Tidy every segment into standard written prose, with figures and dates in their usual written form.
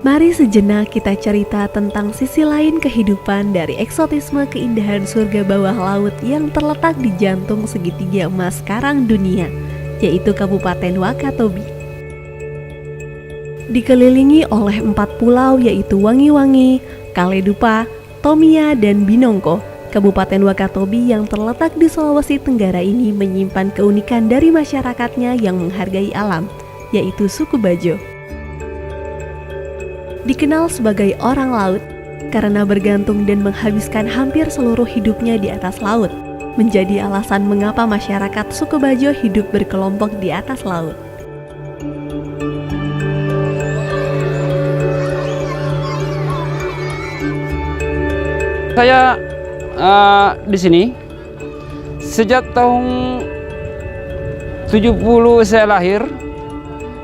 Mari sejenak kita cerita tentang sisi lain kehidupan dari eksotisme keindahan surga bawah laut yang terletak di jantung segitiga emas karang dunia, yaitu Kabupaten Wakatobi. Dikelilingi oleh 4 pulau yaitu Wangi-Wangi, Kaledupa, Tomia, dan Binongko, Kabupaten Wakatobi yang terletak di Sulawesi Tenggara ini menyimpan keunikan dari masyarakatnya yang menghargai alam, yaitu suku Bajo. Dikenal sebagai orang laut karena bergantung dan menghabiskan hampir seluruh hidupnya di atas laut, menjadi alasan mengapa masyarakat suku Bajo hidup berkelompok di atas laut. Saya di sini sejak tahun 70 saya lahir.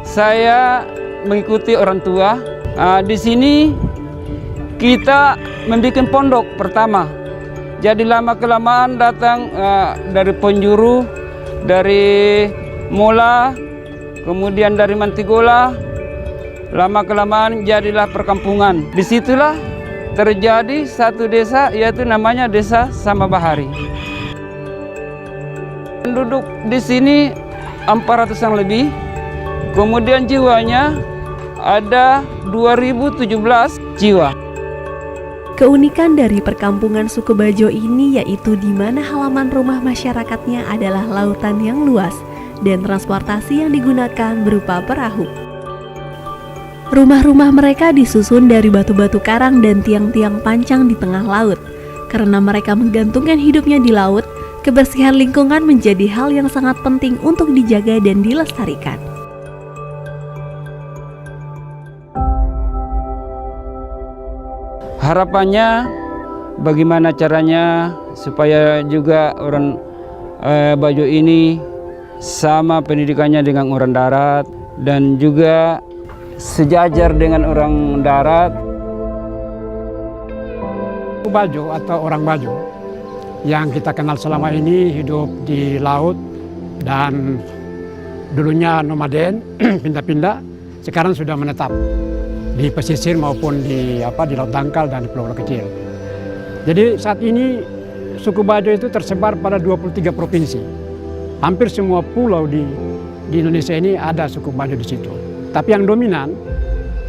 Saya mengikuti orang tua. Di sini kita membuat pondok pertama. Jadi lama kelamaan datang dari penjuru, dari Mola, kemudian dari Mantigola. Lama kelamaan jadilah perkampungan. Disitulah terjadi satu desa, yaitu namanya Desa Sambabahari. Penduduk di sini 400-an lebih. Kemudian jiwanya ada 2017 jiwa. Keunikan dari perkampungan suku Bajo ini yaitu di mana halaman rumah masyarakatnya adalah lautan yang luas dan transportasi yang digunakan berupa perahu. Rumah-rumah mereka disusun dari batu-batu karang dan tiang-tiang pancang di tengah laut. Karena mereka menggantungkan hidupnya di laut, kebersihan lingkungan menjadi hal yang sangat penting untuk dijaga dan dilestarikan. Harapannya bagaimana caranya supaya juga orang Bajo ini sama pendidikannya dengan orang darat dan juga sejajar dengan orang darat. Bajo atau orang Bajo yang kita kenal selama ini hidup di laut dan dulunya nomaden, pindah-pindah, sekarang sudah menetap di pesisir maupun di laut dangkal dan di pulau kecil. Jadi saat ini suku Bajo itu tersebar pada 23 provinsi. Hampir semua pulau di Indonesia ini ada suku Bajo di situ. Tapi yang dominan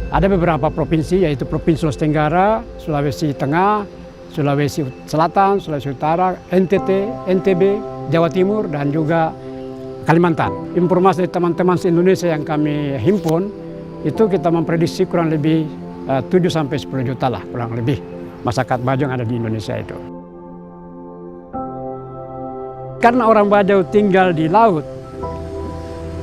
ada beberapa provinsi, yaitu Provinsi Sulawesi Tenggara, Sulawesi Tengah, Sulawesi Selatan, Sulawesi Utara, NTT, NTB, Jawa Timur, dan juga Kalimantan. Informasi dari teman-teman se-Indonesia yang kami himpun, itu kita memprediksi kurang lebih 7-10 juta lah, kurang lebih masyarakat Bajo yang ada di Indonesia itu. Karena orang Bajo tinggal di laut,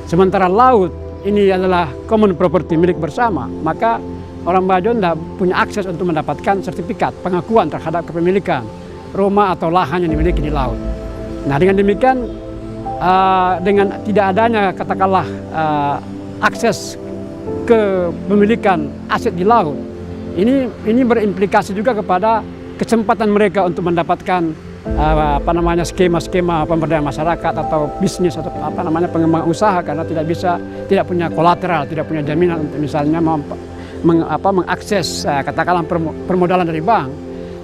sementara laut ini adalah common property, milik bersama, maka orang Bajo tidak punya akses untuk mendapatkan sertifikat pengakuan terhadap kepemilikan rumah atau lahan yang dimiliki di laut. Nah, dengan demikian, dengan tidak adanya katakanlah akses kepemilikan aset di laut, ini berimplikasi juga kepada kesempatan mereka untuk mendapatkan skema-skema pemberdayaan masyarakat atau bisnis atau pengembangan usaha, karena tidak punya kolateral, tidak punya jaminan untuk misalnya mengakses katakanlah permodalan dari bank.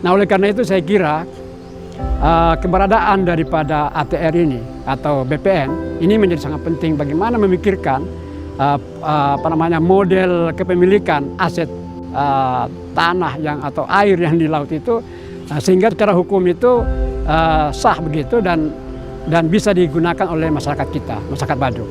Nah, oleh karena itu saya kira keberadaan daripada ATR ini atau BPN ini menjadi sangat penting bagaimana memikirkan model kepemilikan aset tanah atau air yang di laut itu, sehingga secara hukum itu sah begitu dan bisa digunakan oleh masyarakat kita, masyarakat Bajo.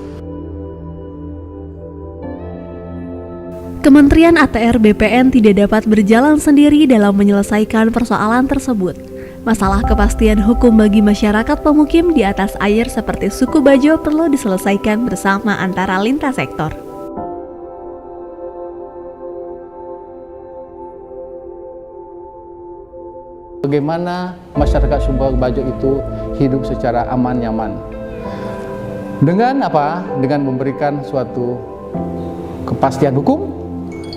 Kementerian ATR BPN tidak dapat berjalan sendiri dalam menyelesaikan persoalan tersebut. Masalah kepastian hukum bagi masyarakat pemukim di atas air seperti suku Bajo perlu diselesaikan bersama antara lintas sektor. Bagaimana masyarakat suku Bajo itu hidup secara aman, nyaman. Dengan apa? Dengan memberikan suatu kepastian hukum,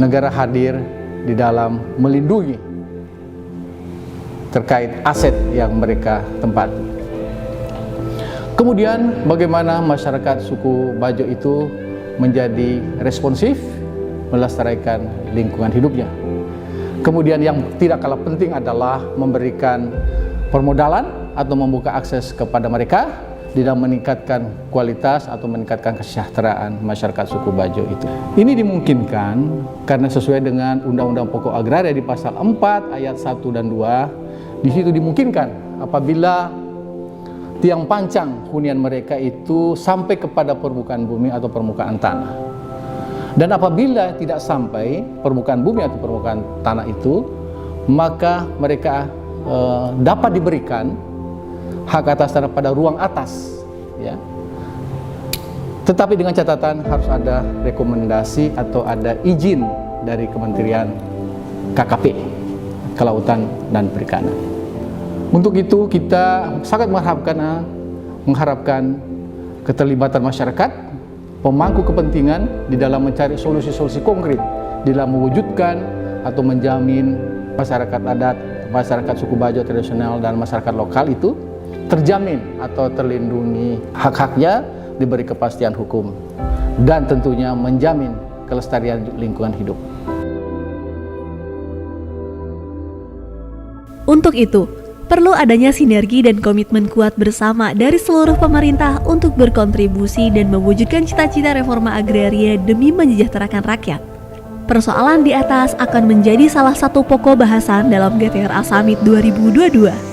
negara hadir di dalam melindungi terkait aset yang mereka tempati. Kemudian bagaimana masyarakat suku Bajo itu menjadi responsif melestarikan lingkungan hidupnya. Kemudian yang tidak kalah penting adalah memberikan permodalan atau membuka akses kepada mereka di dalam meningkatkan kualitas atau meningkatkan kesejahteraan masyarakat suku Bajo itu. Ini dimungkinkan karena sesuai dengan Undang-Undang Pokok Agraria di pasal 4 ayat 1 dan 2, di situ dimungkinkan apabila tiang pancang hunian mereka itu sampai kepada permukaan bumi atau permukaan tanah. Dan apabila tidak sampai permukaan bumi atau permukaan tanah itu, maka mereka dapat diberikan hak atas tanah pada ruang atas, ya. Tetapi dengan catatan harus ada rekomendasi atau ada izin dari Kementerian KKP, Kelautan dan Perikanan. Untuk itu kita sangat mengharapkan keterlibatan masyarakat, pemangku kepentingan di dalam mencari solusi-solusi konkret di dalam mewujudkan atau menjamin masyarakat adat, masyarakat suku Bajo tradisional dan masyarakat lokal itu terjamin atau terlindungi hak-haknya, diberi kepastian hukum, dan tentunya menjamin kelestarian lingkungan hidup. Untuk itu, perlu adanya sinergi dan komitmen kuat bersama dari seluruh pemerintah untuk berkontribusi dan mewujudkan cita-cita reforma agraria demi mensejahterakan rakyat. Persoalan di atas akan menjadi salah satu pokok bahasan dalam GTRA Summit 2022.